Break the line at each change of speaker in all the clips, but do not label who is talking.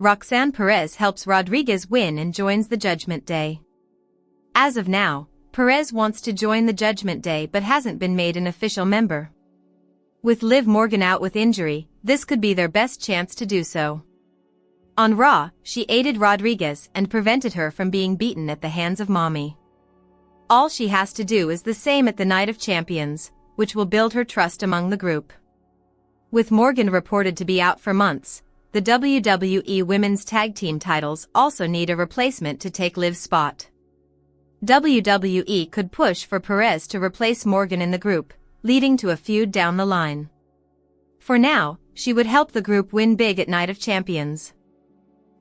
Roxanne Perez helps Rodriguez win and joins the Judgment Day. As of now, Perez wants to join the Judgment Day but hasn't been made an official member. With Liv Morgan out with injury, this could be their best chance to do so. On Raw, she aided Rodriguez and prevented her from being beaten at the hands of Mommy. All she has to do is the same at the Night of Champions, which will build her trust among the group. With Morgan reported to be out for months, the WWE Women's Tag Team titles also need a replacement to take Liv's spot. WWE could push for Perez to replace Morgan in the group, leading to a feud down the line. For now, she would help the group win big at Night of Champions.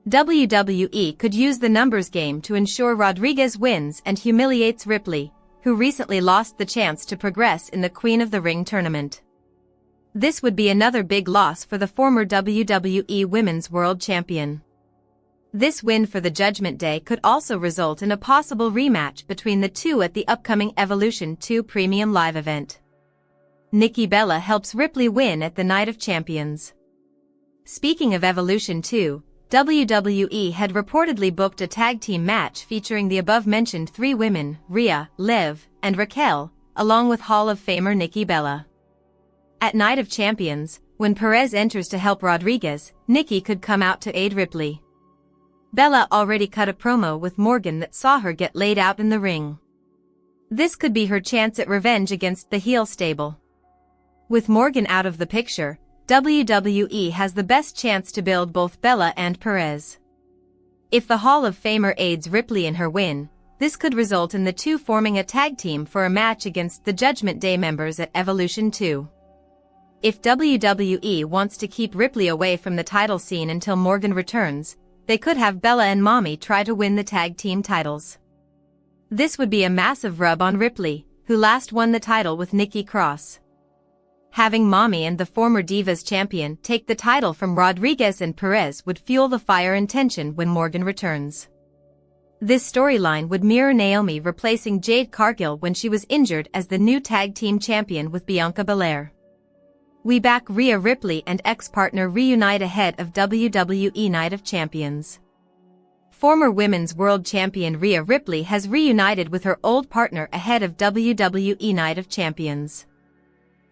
WWE could use the numbers game to ensure Rodriguez wins and humiliates Ripley, who recently lost the chance to progress in the Queen of the Ring tournament. This would be another big loss for the former WWE Women's World Champion. This win for the Judgment Day could also result in a possible rematch between the two at the upcoming Evolution 2 Premium Live event. Nikki Bella helps Ripley win at the Night of Champions. Speaking of Evolution 2, WWE had reportedly booked a tag team match featuring the above-mentioned three women, Rhea, Liv, and Raquel, along with Hall of Famer Nikki Bella. At Night of Champions, when Perez enters to help Rodriguez, Nikki could come out to aid Ripley. Bella already cut a promo with Morgan that saw her get laid out in the ring. This could be her chance at revenge against the heel stable. With Morgan out of the picture, WWE has the best chance to build both Bella and Perez. If the Hall of Famer aids Ripley in her win, this could result in the two forming a tag team for a match against the Judgment Day members at Evolution 2. If WWE wants to keep Ripley away from the title scene until Morgan returns, they could have Bella and Mommy try to win the tag team titles. This would be a massive rub on Ripley, who last won the title with Nikki Cross. Having Mommy and the former Divas champion take the title from Rodriguez and Perez would fuel the fire and tension when Morgan returns. This storyline would mirror Naomi replacing Jade Cargill when she was injured as the new tag team champion with Bianca Belair. We back Rhea Ripley and ex-partner reunite ahead of WWE Night of Champions. Former Women's World Champion Rhea Ripley has reunited with her old partner ahead of WWE Night of Champions.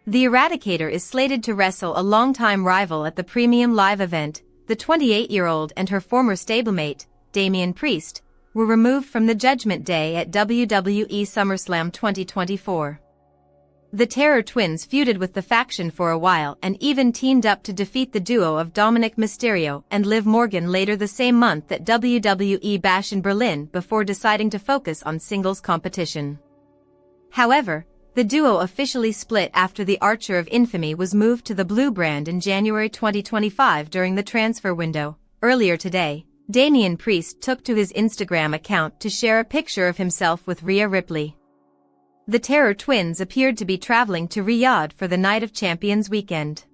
The Eradicator is slated to wrestle a longtime rival at the Premium Live event. The 28-year-old and her former stablemate, Damian Priest, were removed from the Judgment Day at WWE SummerSlam 2024. The Terror Twins feuded with the faction for a while and even teamed up to defeat the duo of Dominik Mysterio and Liv Morgan later the same month at WWE Bash in Berlin before deciding to focus on singles competition. However, the duo officially split after the Archer of Infamy was moved to the Blue brand in January 2025 during the transfer window. Earlier today, Damian Priest took to his Instagram account to share a picture of himself with Rhea Ripley. The Terror Twins appeared to be traveling to Riyadh for the Night of Champions weekend.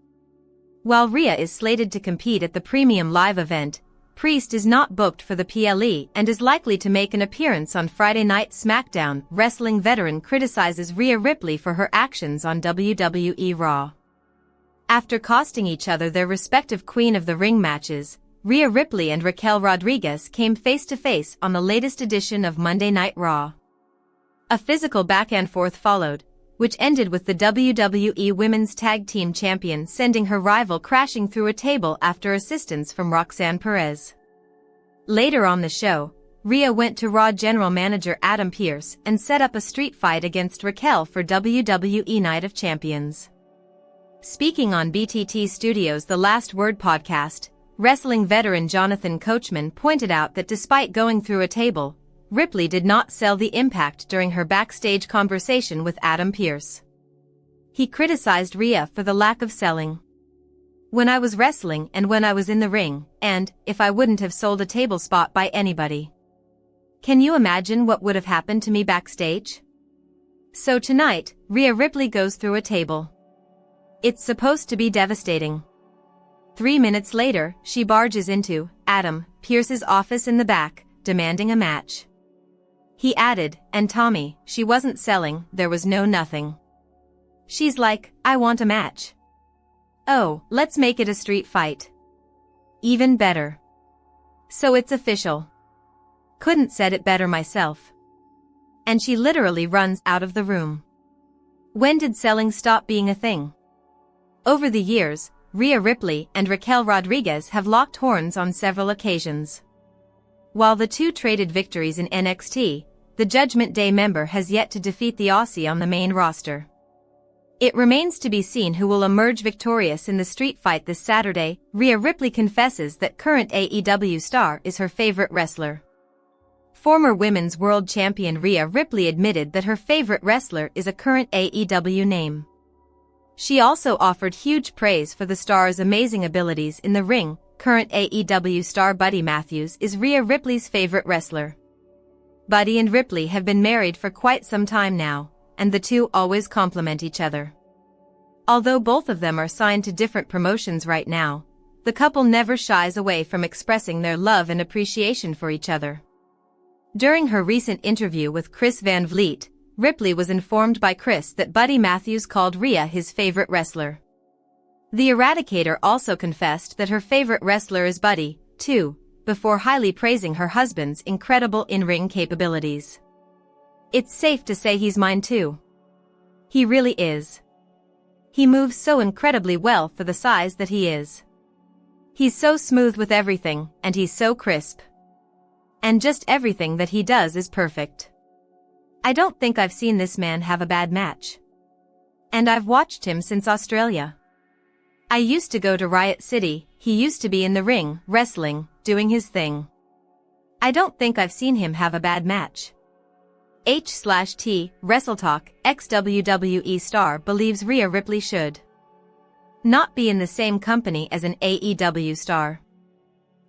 While Rhea is slated to compete at the Premium Live event, Priest is not booked for the PLE and is likely to make an appearance on Friday Night Smackdown. Wrestling veteran criticizes Rhea Ripley for her actions on WWE Raw. After costing each other their respective Queen of the Ring matches, Rhea Ripley and Raquel Rodriguez came face-to-face on the latest edition of Monday Night Raw. A physical back-and-forth followed, which ended with the WWE Women's Tag Team Champion sending her rival crashing through a table after assistance from Roxanne Perez. Later on the show, Rhea went to Raw General Manager Adam Pearce and set up a street fight against Raquel for WWE Night of Champions. Speaking on BTT Studios' The Last Word podcast, wrestling veteran Jonathan Coachman pointed out that despite going through a table, Ripley did not sell the impact during her backstage conversation with Adam Pearce. He criticized Rhea for the lack of selling. "When I was wrestling and when I was in the ring, and if I wouldn't have sold a table spot by anybody. Can you imagine what would have happened to me backstage?" So tonight, Rhea Ripley goes through a table. It's supposed to be devastating. 3 minutes later, she barges into Adam Pearce's office in the back, demanding a match. He added, "And Tommy, she wasn't selling, there was no nothing. She's like, I want a match. Oh, let's make it a street fight. Even better." So it's official. Couldn't said it better myself. And she literally runs out of the room. When did selling stop being a thing? Over the years, Rhea Ripley and Raquel Rodriguez have locked horns on several occasions. While the two traded victories in NXT, the Judgment Day member has yet to defeat the Aussie on the main roster. It remains to be seen who will emerge victorious in the street fight this Saturday. Rhea Ripley confesses that current AEW star is her favorite wrestler. Former Women's World Champion Rhea Ripley admitted that her favorite wrestler is a current AEW name. She also offered huge praise for the star's amazing abilities in the ring. Current AEW star Buddy Matthews is Rhea Ripley's favorite wrestler. Buddy and Ripley have been married for quite some time now, and the two always complement each other. Although both of them are signed to different promotions right now, the couple never shies away from expressing their love and appreciation for each other. During her recent interview with Chris Van Vliet, Ripley was informed by Chris that Buddy Matthews called Rhea his favorite wrestler. The Eradicator also confessed that her favorite wrestler is Buddy, too, before highly praising her husband's incredible in-ring capabilities. It's safe to say he's mine too. He really is. He moves so incredibly well for the size that he is. He's so smooth with everything, and he's so crisp. And just everything that he does is perfect. I don't think I've seen this man have a bad match. And I've watched him since Australia. I used to go to Riot City. He used to be in the ring, wrestling, doing his thing. I don't think I've seen him have a bad match. H/T, WrestleTalk, ex-WWE star believes Rhea Ripley should not be in the same company as an AEW star.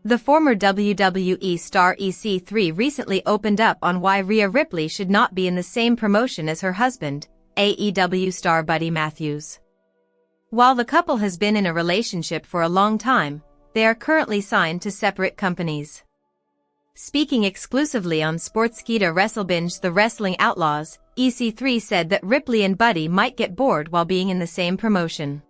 The former WWE star EC3 recently opened up on why Rhea Ripley should not be in the same promotion as her husband, AEW star Buddy Matthews. While the couple has been in a relationship for a long time, they are currently signed to separate companies. Speaking exclusively on Sportskeeda WrestleBinge The Wrestling Outlaws, EC3 said that Ripley and Buddy might get bored while being in the same promotion.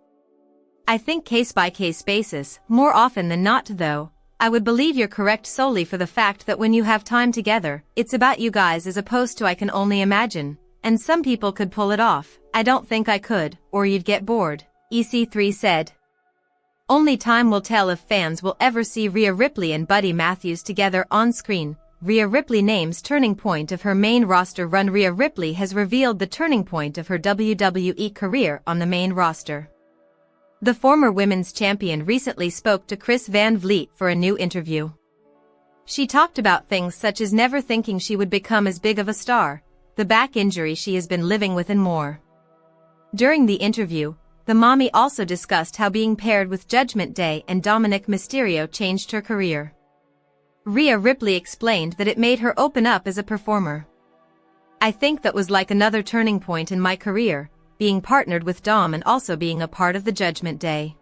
I think case-by-case basis, more often than not though, I would believe you're correct solely for the fact that when you have time together, it's about you guys as opposed to I can only imagine, and some people could pull it off, I don't think I could, or you'd get bored, EC3 said. Only time will tell if fans will ever see Rhea Ripley and Buddy Matthews together on screen. Rhea Ripley names turning point of her main roster run. Rhea Ripley has revealed the turning point of her WWE career on the main roster. The former women's champion recently spoke to Chris Van Vliet for a new interview. She talked about things such as never thinking she would become as big of a star, the back injury she has been living with and more. During the interview, the mommy also discussed how being paired with Judgment Day and Dominik Mysterio changed her career. Rhea Ripley explained that it made her open up as a performer. I think that was like another turning point in my career, being partnered with Dom and also being a part of the Judgment Day.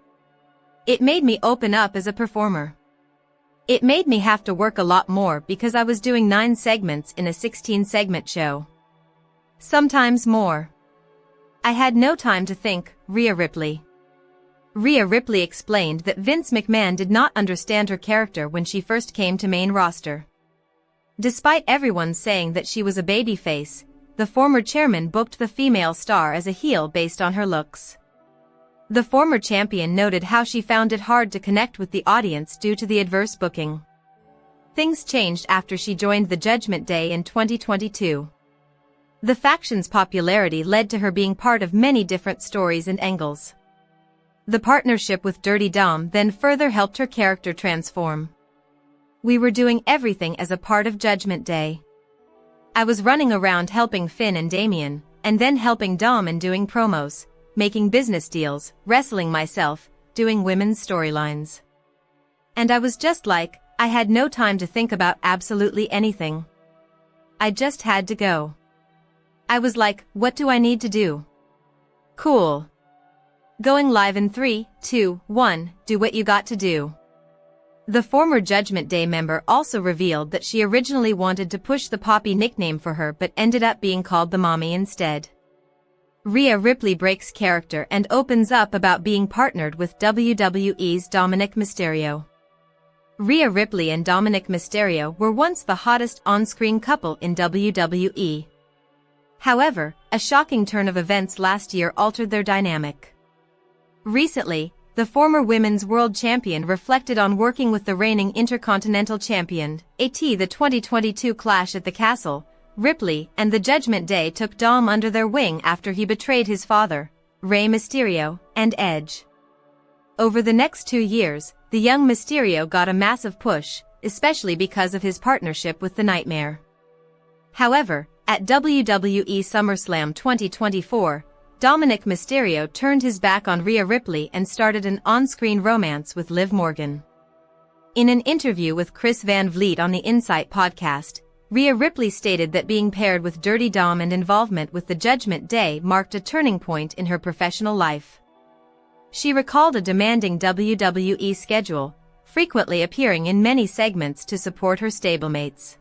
It made me open up as a performer. It made me have to work a lot more because I was doing 9 segments in a 16-segment show. Sometimes more. I had no time to think, Rhea Ripley. Rhea Ripley explained that Vince McMahon did not understand her character when she first came to main roster. Despite everyone saying that she was a babyface, the former chairman booked the female star as a heel based on her looks. The former champion noted how she found it hard to connect with the audience due to the adverse booking. Things changed after she joined the Judgment Day in 2022. The faction's popularity led to her being part of many different stories and angles. The partnership with Dirty Dom then further helped her character transform. We were doing everything as a part of Judgment Day. I was running around helping Finn and Damian, and then helping Dom and doing promos, making business deals, wrestling myself, doing women's storylines. And I was just like, I had no time to think about absolutely anything. I just had to go. I was like, what do I need to do? Cool. Going live in 3, 2, 1, do what you got to do. The former Judgment Day member also revealed that she originally wanted to push the Poppy nickname for her but ended up being called the Mommy instead. Rhea Ripley breaks character and opens up about being partnered with WWE's Dominik Mysterio. Rhea Ripley and Dominik Mysterio were once the hottest on-screen couple in WWE. However, a shocking turn of events last year altered their dynamic. Recently, the former Women's World Champion reflected on working with the reigning Intercontinental Champion. At the 2022 Clash at the Castle, Ripley and the Judgment Day took Dom under their wing after he betrayed his father, Rey Mysterio, and Edge. Over the next 2 years, the young Mysterio got a massive push, especially because of his partnership with the Nightmare. However, at WWE SummerSlam 2024, Dominik Mysterio turned his back on Rhea Ripley and started an on-screen romance with Liv Morgan. In an interview with Chris Van Vliet on the Insight podcast, Rhea Ripley stated that being paired with Dirty Dom and involvement with the Judgment Day marked a turning point in her professional life. She recalled a demanding WWE schedule, frequently appearing in many segments to support her stablemates.